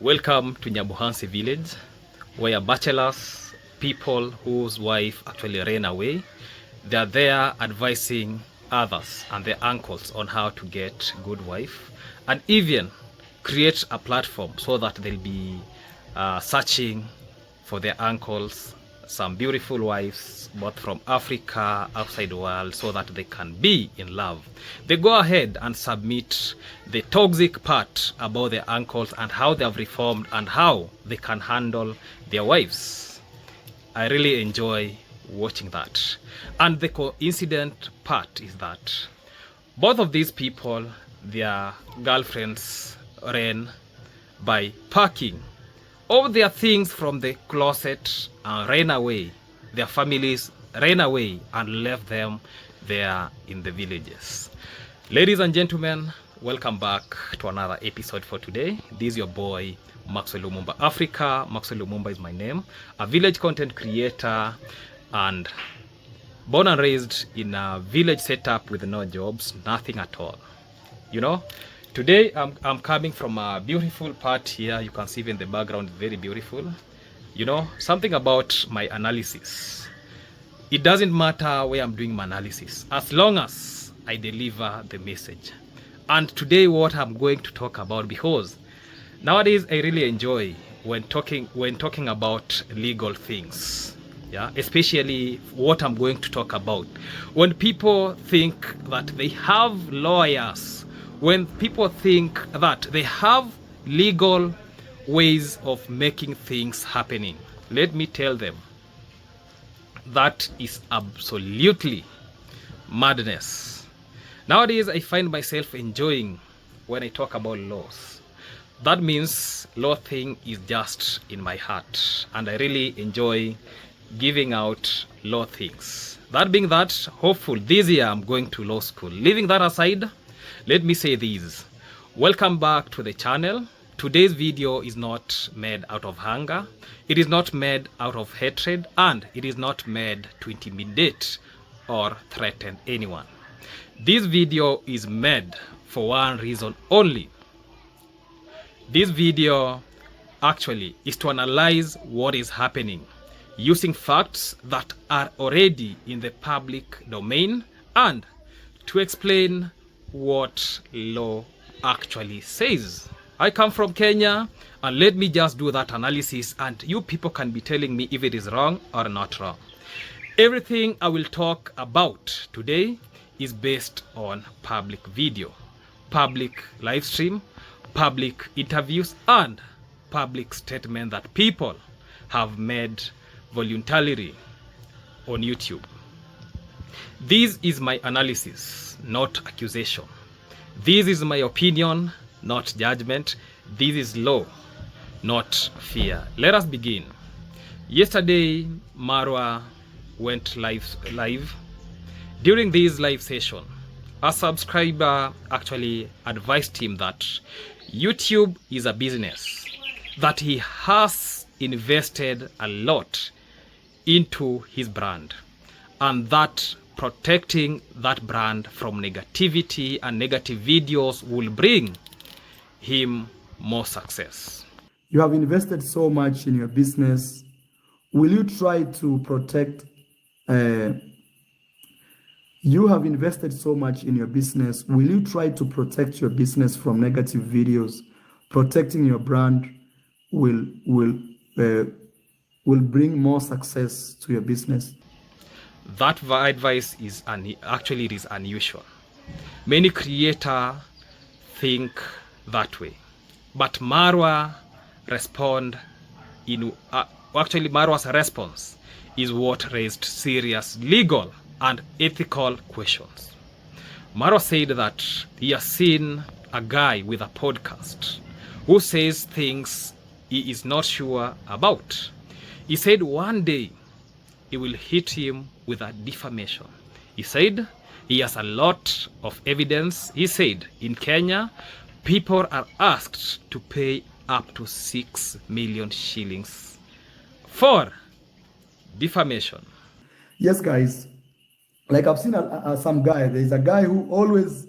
Welcome to Nyabuhansi village, where bachelors, people whose wife actually ran away, they are there advising others and their uncles on how to get good wife, and even create a platform so that they'll be searching for their uncles some beautiful wives both from Africa, outside the world, so that they can be in love. They go ahead and submit the toxic part about their uncles and how they have reformed and how they can handle their wives. I really enjoy watching that. And the coincident part is that both of these people, their girlfriends ran by packing all their things from the closet and ran away. Their families ran away and left them there in the villages. Ladies and gentlemen, welcome back to another episode for today. This is your boy Maxwell Lumumba Africa. Maxwell Lumumba is my name, a village content creator and born and raised in a village setup with no jobs, nothing at all. You know, today I'm coming from a beautiful part here. You can see in the background, very beautiful. You know, something about my analysis. It doesn't matter where I'm doing my analysis, as long as I deliver the message. And today what I'm going to talk about, because nowadays I really enjoy when talking about legal things. Yeah, especially what I'm going to talk about. When people think that they have lawyers, when people think that they have legal ways of making things happening, let me tell them that is absolutely madness. Nowadays I find myself enjoying when I talk about laws. That means law thing is just in my heart, and I really enjoy giving out law things. That being that, hopeful this year I'm going to law school. Leaving that aside, let me say this. Welcome back to the channel. Today's video is not made out of hunger. It is not made out of hatred, and it is not made to intimidate or threaten anyone. This video is made for one reason only. This video actually is to analyze what is happening using facts that are already in the public domain, and to explain what law actually says. I come from Kenya, and let me just do that analysis, and you people can be telling me if it is wrong or not wrong. Everything I will talk about today is based on public video, public live stream, public interviews, and public statement that people have made voluntarily on YouTube. This is my analysis, not accusation. This is my opinion, not judgment. This is law, not fear. Let us begin. Yesterday, Marwa went live. During this live session, a subscriber actually advised him that YouTube is a business, that he has invested a lot into his brand, and that protecting that brand from negativity and negative videos will bring him more success. You have invested so much in your business. Will you try to protect? You have invested so much in your business. Will you try to protect your business from negative videos? Protecting your brand will bring more success to your business. That advice is actually it is unusual. Many creators think that way, but Marwa respond in actually Marwa's response is what raised serious legal and ethical questions. Marwa said that he has seen a guy with a podcast who says things he is not sure about. He said one day he will hit him with a defamation. He said he has a lot of evidence. He said in Kenya, people are asked to pay up to 6 million shillings for defamation. Yes, guys. Like I've seen some guy. There's a guy who always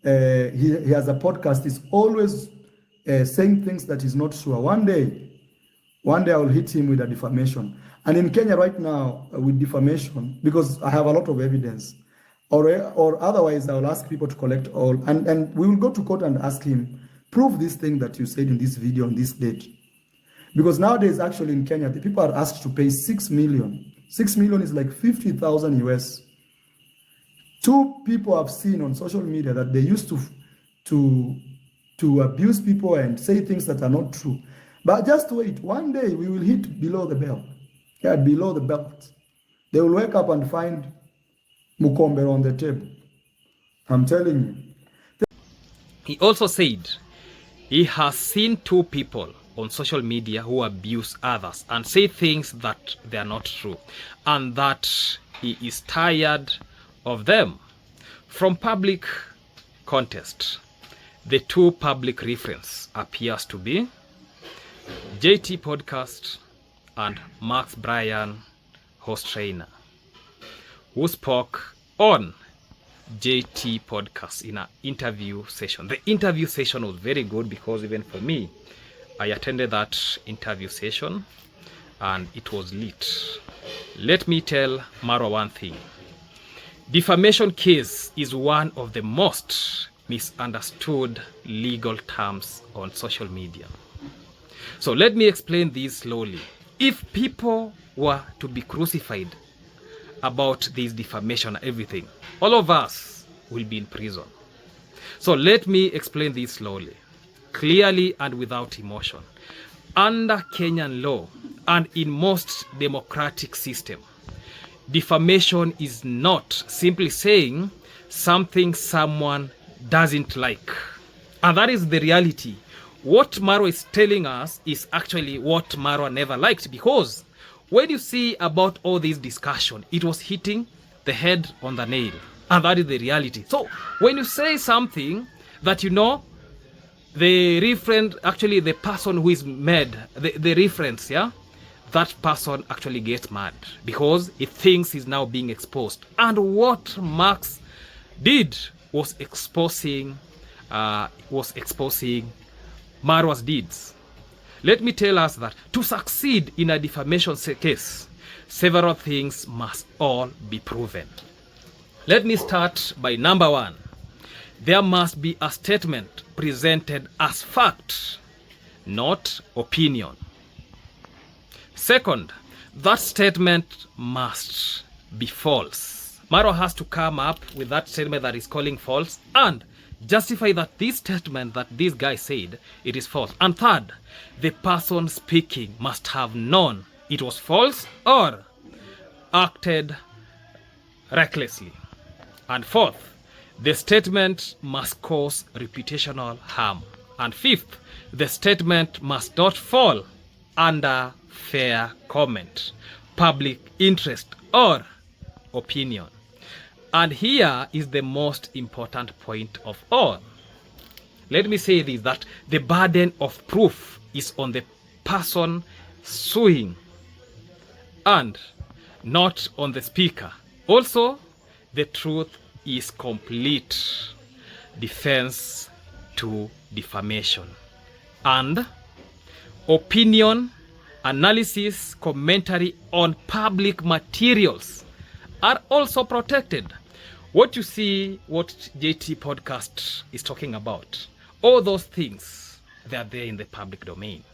he has a podcast. He's always saying things that is not true. One day I will hit him with a defamation. And in Kenya right now, with defamation, because I have a lot of evidence, or otherwise I will ask people to collect all, and we will go to court and ask him, prove this thing that you said in this video on this date. Because nowadays, actually in Kenya, the people are asked to pay 6 million. 6 million is like 50,000 US. Two people have seen on social media that they used to abuse people and say things that are not true. But just wait, one day we will hit below the belt. Yeah, below the belt. They will wake up and find Mukombe on the table. I'm telling you. He also said he has seen two people on social media who abuse others and say things that they are not true, and that he is tired of them. From public contest, the two public reference appears to be JT Podcast and Max Bryan, host trainer, who spoke on JT Podcast in an interview session. The interview session was very good because even for me, I attended that interview session and it was lit. Let me tell Marwa one thing. Defamation case is one of the most misunderstood legal terms on social media. So let me explain this slowly. If people were to be crucified about this defamation and everything, all of us will be in prison. So let me explain this slowly, clearly and without emotion. Under Kenyan law and in most democratic systems, defamation is not simply saying something someone doesn't like. And that is the reality. What Marwa is telling us is actually what Marwa never liked, because when you see about all this discussion, it was hitting the head on the nail. And that is the reality. So when you say something that you know, the reference, actually the person who is made, the reference, yeah, that person actually gets mad because he thinks he's now being exposed. And what Max did was exposing Marwa's deeds. Let me tell us that to succeed in a defamation case, several things must all be proven. Let me start by number one. There must be a statement presented as fact, not opinion. Second, that statement must be false. Marwa has to come up with that statement that is calling false and justify that this statement that this guy said, it is false. And third, the person speaking must have known it was false or acted recklessly. And fourth, the statement must cause reputational harm. And fifth, the statement must not fall under fair comment, public interest, or opinion. And here is the most important point of all. Let me say this, that the burden of proof is on the person suing and not on the speaker. Also, the truth is complete defense to defamation. And opinion, analysis, commentary on public materials are also protected. What you see, what JT Podcast is talking about, all those things, they are there in the public domain.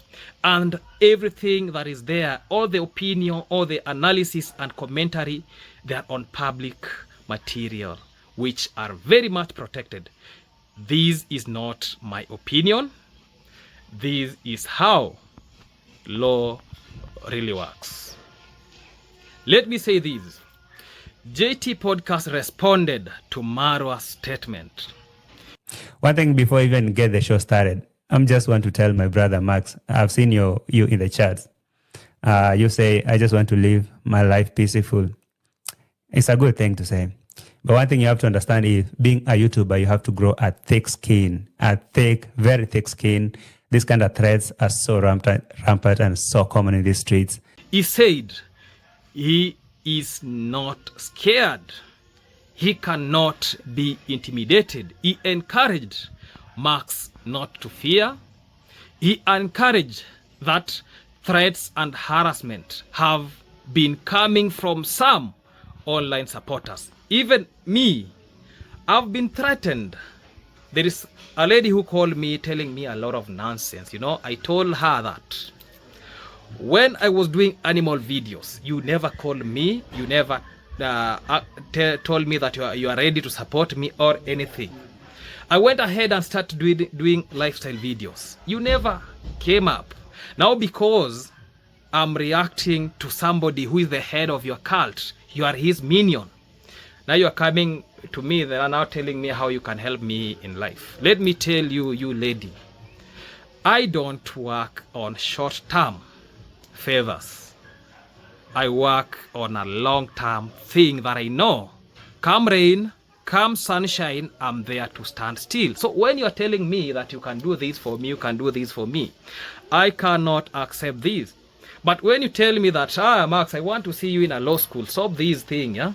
And everything that is there, all the opinion, all the analysis and commentary, they are on public material, which are very much protected. This is not my opinion. This is how law really works. Let me say this. JT Podcast responded to Marwa's statement. One thing before I even get the show started, I just want to tell my brother Max, I've seen you in the chats. You say, I just want to live my life peaceful. It's a good thing to say. But one thing you have to understand is being a YouTuber, you have to grow a thick skin, very thick skin. These kind of threats are so rampant and so common in these streets. He said he is not scared. He cannot be intimidated. He encouraged Max not to fear. He encouraged that threats and harassment have been coming from some online supporters. Even me, I've been threatened. There is a lady who called me telling me a lot of nonsense. You know, I told her that when I was doing animal videos, you never called me, you never told me that you are ready to support me or anything. I went ahead and started doing lifestyle videos. You never came up. Now because I'm reacting to somebody who is the head of your cult, you are his minion. Now you are coming to me, they are now telling me how you can help me in life. Let me tell you, you lady, I don't work on short-term favors. I work on a long-term thing that I know. Come rain, come sunshine, I'm there to stand still. So when you're telling me that you can do this for me, you can do this for me, I cannot accept this. But when you tell me that, Max, I want to see you in a law school, stop these things, yeah?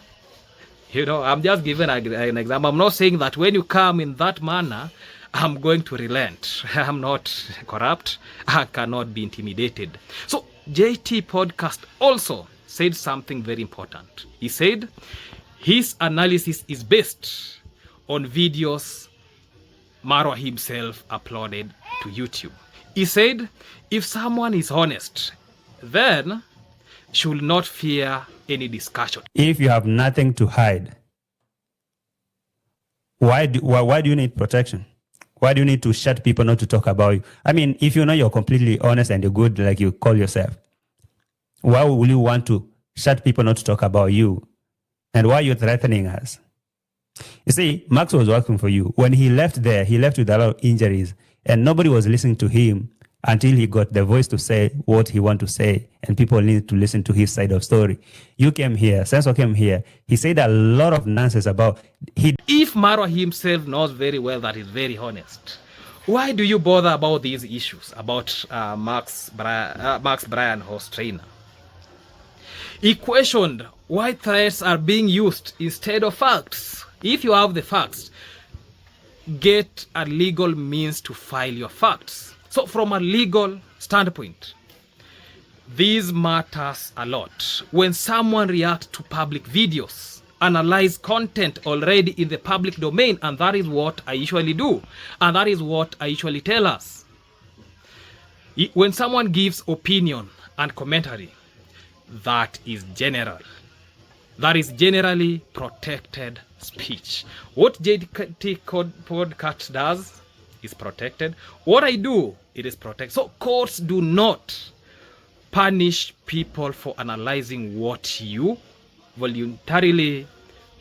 You know, I'm just giving an example. I'm not saying that when you come in that manner, I'm going to relent. I'm not corrupt. I cannot be intimidated. So JT Podcast also said something very important. He said his analysis is based on videos Marwa himself uploaded to YouTube. He said if someone is honest, then should not fear any discussion. If you have nothing to hide, why do you need protection? Why do you need to shut people not to talk about you? I mean, if you know you're completely honest and you're good like you call yourself, why will you want to shut people not to talk about you? And why are you threatening us? You see, Max was working for you. When he left there, he left with a lot of injuries and nobody was listening to him until he got the voice to say what he wanted to say, and people needed to listen to his side of story. You came here, Sensor came here. He said a lot of nonsense about If Marwa himself knows very well that he's very honest, why do you bother about these issues about Max Bryan host trainer? He questioned why threats are being used instead of facts. If you have the facts, get a legal means to file your facts. So from a legal standpoint, these matters a lot. When someone reacts to public videos, analyze content already in the public domain, and that is what I usually do, and that is what I usually tell us. When someone gives opinion and commentary, that is general. That is generally protected speech. What JT Podcast does is protected. What I do, it is protected. So courts do not punish people for analyzing what you voluntarily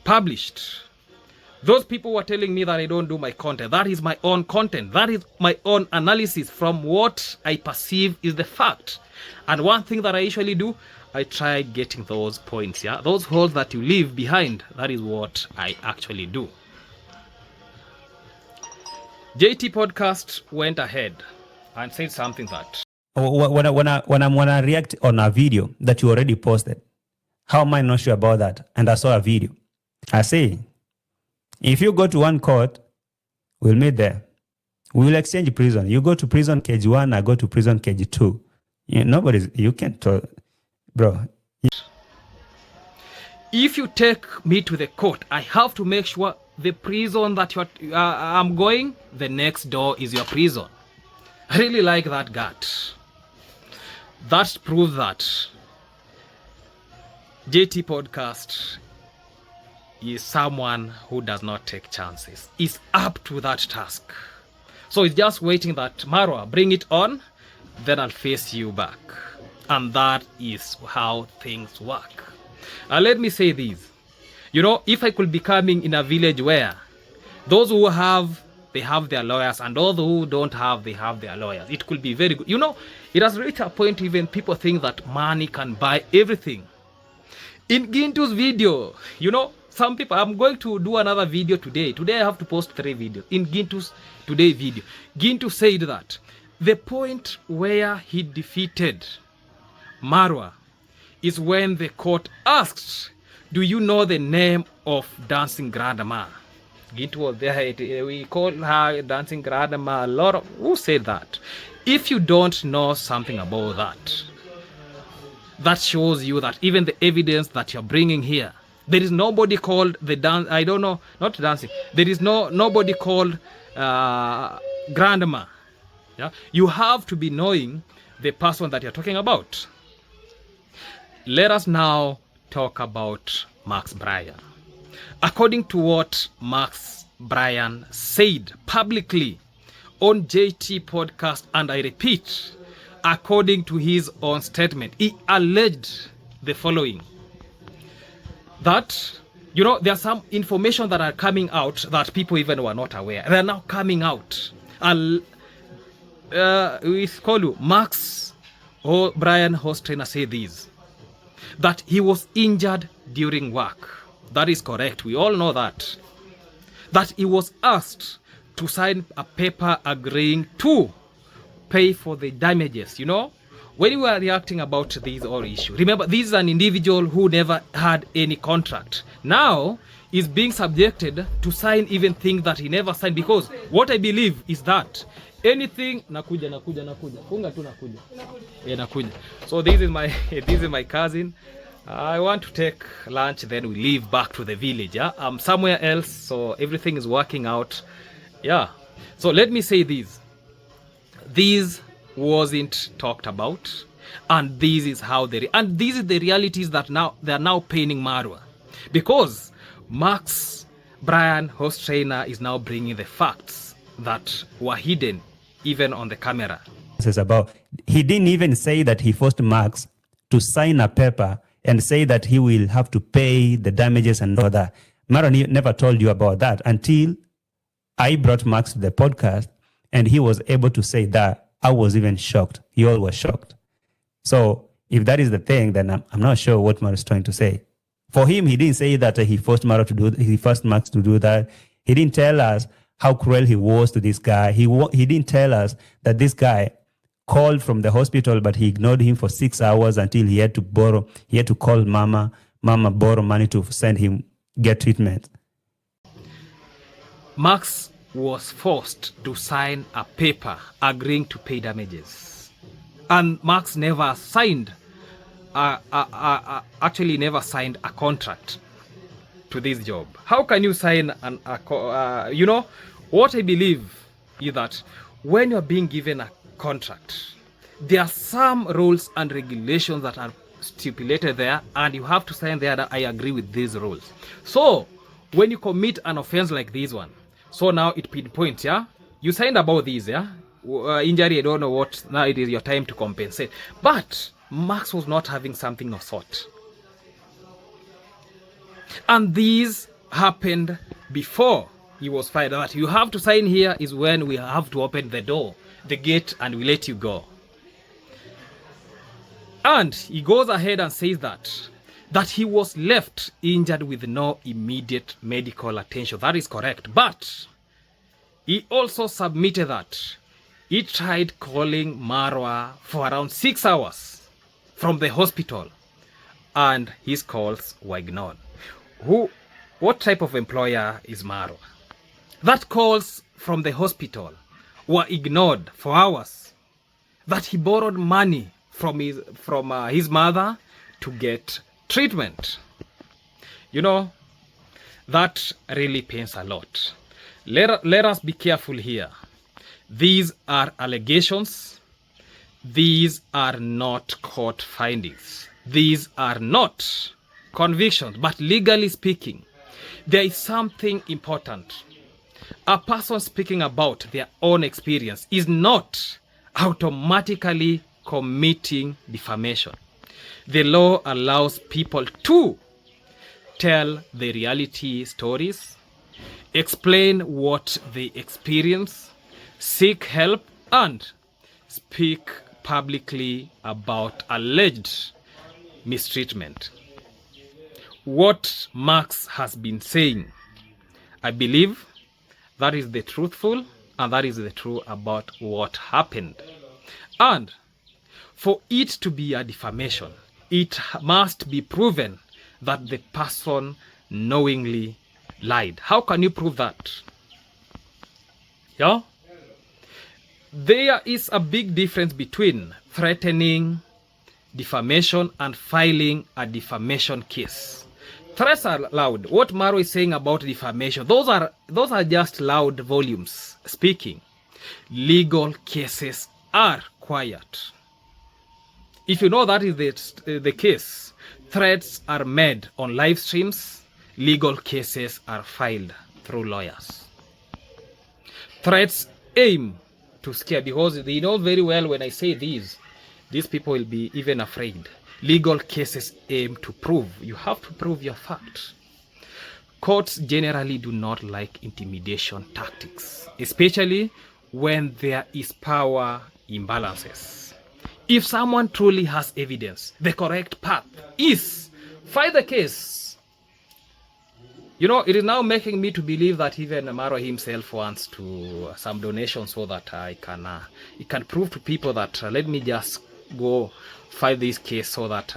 published. Those people were telling me that I don't do my content. That is my own content. That is my own analysis from what I perceive is the fact. And one thing that I usually do, I try getting those points, yeah? Those holes that you leave behind, that is what I actually do. JT Podcast went ahead and said something that when I react on a video that you already posted, how am I not sure about that? And I saw a video. I say, if you go to one court, we'll meet there. We'll exchange prison. You go to prison cage 1, I go to prison cage 2. You can't talk, bro. If you take me to the court, I have to make sure the prison that I'm going, the next door is your prison. I really like that gut. That proves that JT Podcast is someone who does not take chances. Is up to that task. So it's just waiting that Marwa, bring it on, then I'll face you back. And that is how things work. Let me say this. You know, if I could be coming in a village where those who have, they have their lawyers, and those who don't have, they have their lawyers, it could be very good. You know, it has reached a point even people think that money can buy everything. In Gintu's video, you know, some people, I'm going to do another video today. Today I have to post 3 videos. In Gintu's today video, Gintu said that the point where he defeated Marwa is when the court asked, do you know the name of Dancing Grandma? Gintu was there. We call her Dancing Grandma. A lot of who said that. If you don't know something about that, that shows you that even the evidence that you're bringing here, there is nobody called the dance. I don't know, not dancing. There is nobody called grandma. Yeah, you have to be knowing the person that you're talking about. Let us now talk about Max Bryan. According to what Max Bryan said publicly on JT podcast, and I repeat, according to his own statement, he alleged the following: that, you know, there are some information that are coming out that people even were not aware. They are now coming out. We call you Max Bryan, host trainer, say this, that he was injured during work. That is correct. We all know that. That he was asked to sign a paper agreeing to pay for the damages. You know, when we were reacting about this whole issue, remember, this is an individual who never had any contract. Now is being subjected to sign even things that he never signed, because what I believe is that anything nakuja funga tu nakuja. So this is my cousin. I want to take lunch, then we leave back to the village. Yeah, I'm somewhere else, so everything is working out. Yeah, so let me say this: this wasn't talked about, and this is how these are the realities that now they are now paining Marwa, because Max Bryan, host trainer, is now bringing the facts that were hidden even on the camera. He didn't even say that he forced Max to sign a paper and say that he will have to pay the damages and all that. Marwa never told you about that until I brought Max to the podcast, and he was able to say that. I was even shocked. You all were shocked. So if that is the thing, then I'm not sure what Marwa is trying to say. For him, he didn't say that he forced Max to do that. He didn't tell us how cruel he was to this guy. He didn't tell us that this guy called from the hospital, but he ignored him for 6 hours until he had to call mama borrow money to send him get treatment. Max was forced to sign a paper agreeing to pay damages, and Max never signed never signed a contract to this job. How can you sign you know, what I believe is that when you're being given a contract, there are some rules and regulations that are stipulated there, and you have to sign there that I agree with these rules. So when you commit an offense like this one, so now it pinpoints, yeah, you signed about this, yeah, injury, I don't know what, now it is your time to compensate. But Max was not having something of sort, and these happened before he was fired. That you have to sign here is when we have to open the door, the gate, and we let you go. And he goes ahead and says that he was left injured with no immediate medical attention. That is correct. But he also submitted that he tried calling Marwa for around 6 hours from the hospital, and his calls were ignored. What type of employer is Marwa? That calls from the hospital were ignored for hours. That he borrowed money from his mother to get treatment. You know, that really pains a lot. Let us be careful here. These are allegations. These are not court findings. These are not convictions. But legally speaking, there is something important. A person speaking about their own experience is not automatically committing defamation. The law allows people to tell the reality stories, explain what they experience, seek help, and speak publicly about alleged mistreatment. What Max has been saying, I believe that is the truthful, and that is the truth about what happened. And for it to be a defamation, it must be proven that the person knowingly lied. How can you prove that? Yeah? There is a big difference between threatening, defamation, and filing a defamation case. Threats are loud. What Marwa is saying about defamation, those are just loud volumes speaking. Legal cases are quiet. If you know that is the case, threats are made on live streams, legal cases are filed through lawyers. Threats aim to scare, because they know very well when I say these people will be even afraid. Legal cases aim to prove. You have to prove your fact. Courts generally do not like intimidation tactics, especially when there is power imbalances. If someone truly has evidence, the correct path is file the case. You know, it is now making me to believe that even Marwa himself wants to some donations so that he can prove to people that let me just go file this case so that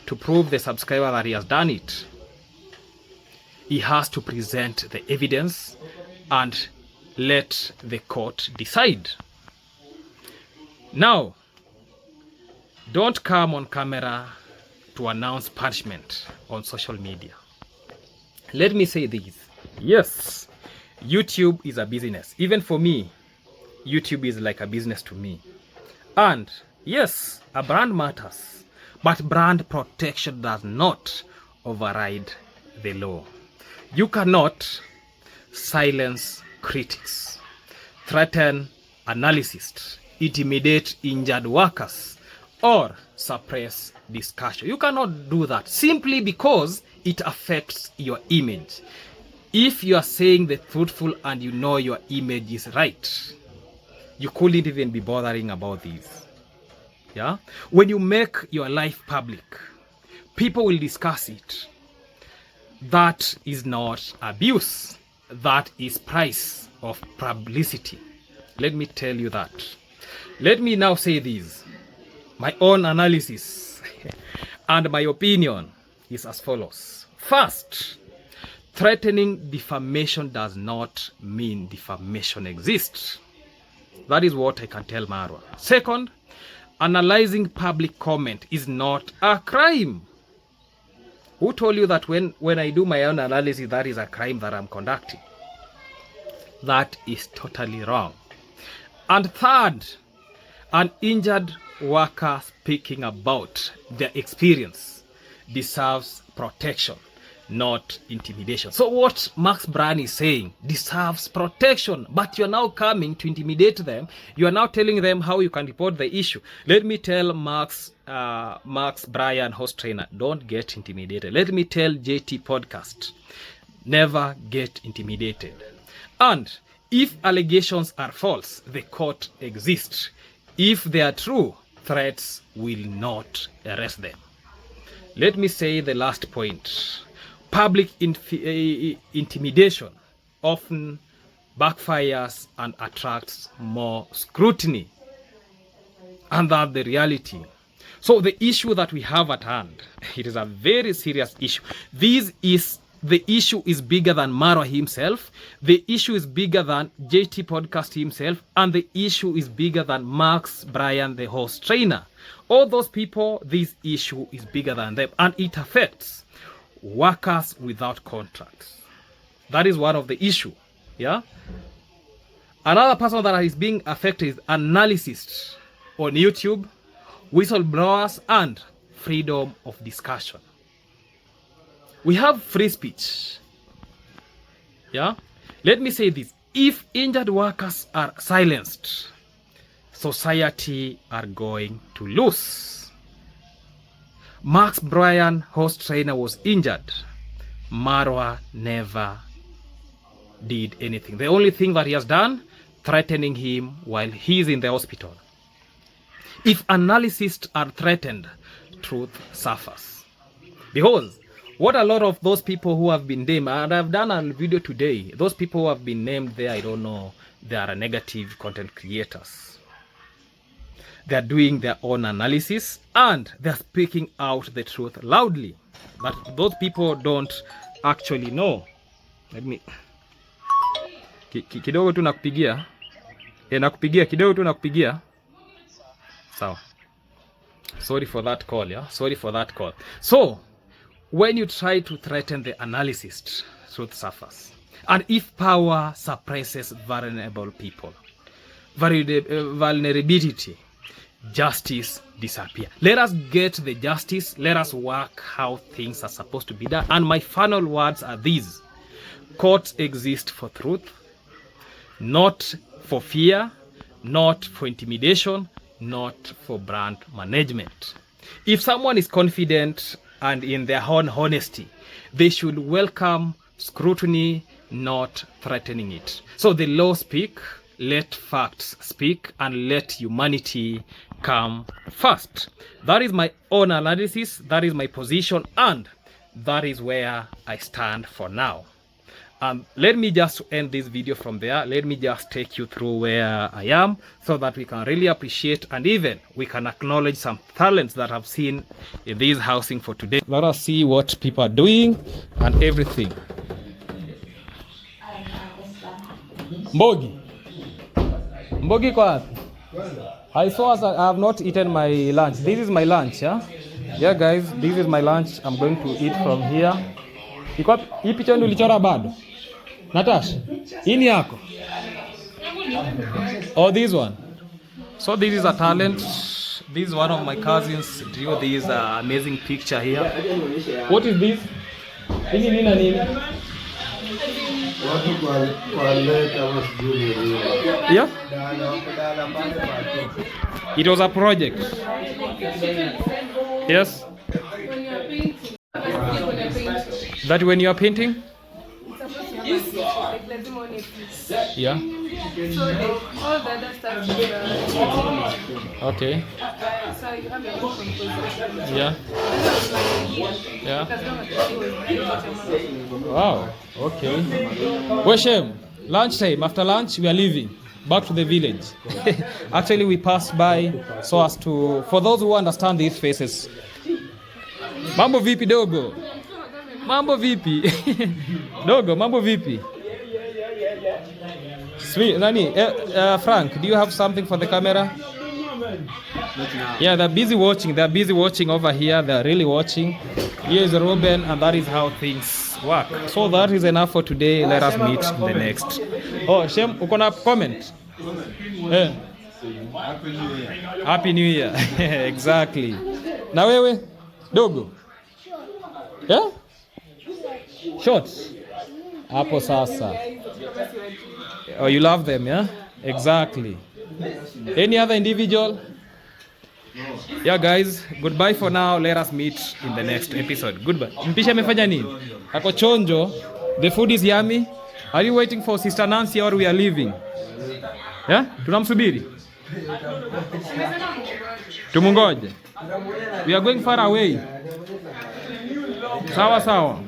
to prove the subscriber that he has done it. He has to present the evidence and let the court decide. Now, don't come on camera to announce punishment on social media. Let me say this. Yes, YouTube is a business. Even for me, YouTube is like a business to me. And yes, a brand matters, but brand protection does not override the law. You cannot silence critics, threaten analysts, intimidate injured workers, or suppress discussion. You cannot do that simply because it affects your image. If you are saying the truthful and you know your image is right, you couldn't even be bothering about this. Yeah? When you make your life public, people will discuss it. That is not abuse. That is price of publicity. Let me tell you that. Let me now say this. My own analysis and my opinion is as follows. First, threatening defamation does not mean defamation exists. That is what I can tell Marwa. Second, analyzing public comment is not a crime. Who told you that when I do my own analysis, that is a crime that I'm conducting? That is totally wrong. And third, an injured worker speaking about their experience deserves protection, not intimidation. So what Max Bryan is saying deserves protection, but you're now coming to intimidate them. You are now telling them how you can report the issue. Let me tell Max Bryan, host trainer, don't get intimidated. Let me tell JT Podcast, never get intimidated. And if allegations are false, the court exists. If they are true, threats will not arrest them. Let me say the last point. Public intimidation often backfires and attracts more scrutiny. And that's the reality. So the issue that we have at hand, it is a very serious issue. The issue is bigger than Marwa himself. The issue is bigger than JT Podcast himself. And the issue is bigger than Max Bryan, the host trainer. All those people, this issue is bigger than them. And it affects workers without contracts. That is one of the issue. Yeah. Another person that is being affected is analysts on YouTube, whistleblowers, and freedom of discussion. We have free speech. Yeah? Let me say this. If injured workers are silenced, society are going to lose. Max Bryan, host trainer, was injured. Marwa never did anything. The only thing that he has done, threatening him while he's in the hospital. If analysts are threatened, truth suffers. Because what a lot of those people who have been named, and I've done a video today, those people who have been named there, I don't know, they are negative content creators. They are doing their own analysis and they are speaking out the truth loudly. But those people don't actually know. Let me kidogo tu nakupigia. Nakupigia kidogo tu, nakupigia. Sawa. Sorry for that call, yeah? Sorry for that call. So, when you try to threaten the analyst, truth suffers. And if power suppresses vulnerable people, vulnerability, justice disappear. Let us get the justice. Let us work how things are supposed to be done. And my final words are these. Courts exist for truth, not for fear, not for intimidation, not for brand management. If someone is confident and in their own honesty, they should welcome scrutiny, not threatening it. So the law speak, let facts speak, and let humanity come first. That is my own analysis, that is my position, and that is where I stand for now. Let me just end this video from there. Let me just take you through where I am so that we can really appreciate and even we can acknowledge some talents that I've seen in this housing for today. Let us see what people are doing and everything. Mbogi kwa wapi? I saw as I have not eaten my lunch. This is my lunch, yeah? Yeah guys, this is my lunch. I'm going to eat from here. Hii picha ndio ulichora bado? Natasha, hii ni yako? Oh, this one. So this is a talent. This is one of my cousins drew this amazing picture here. What is this? Hii ni nini? Yeah? It was a project. Yes? That when you are painting? Yeah. So all the other stuff is okay. so you have your own composition. Yeah. Yeah. Wow. Okay. Weshem, lunchtime. After lunch, we are leaving back to the village. Actually, we passed by so as to, for those who understand these faces. Mambo vipi dogo? Mambo vipi? Dogo, mambo vipi? Sweet, Nani, Frank, do you have something for the camera? Yeah, they're busy watching. They're busy watching over here. They're really watching. Here is Ruben, and that is how things work. So that is enough for today. Let us meet in the next. Oh, Shem, uko na comment? Happy New Year. Exactly. Na wewe, dogo? Yeah? Shorts? Hapo sasa. Oh, you love them, yeah? Exactly. Any other individual? Yeah, guys, goodbye for now. Let us meet in the next episode. Goodbye. Mpisha amefanya nini? Ako chonjo. The food is yummy. Are you waiting for Sister Nancy or we are leaving? Yeah? Tunamsubiri? Tumungoje. We are going far away. Sawa sawa.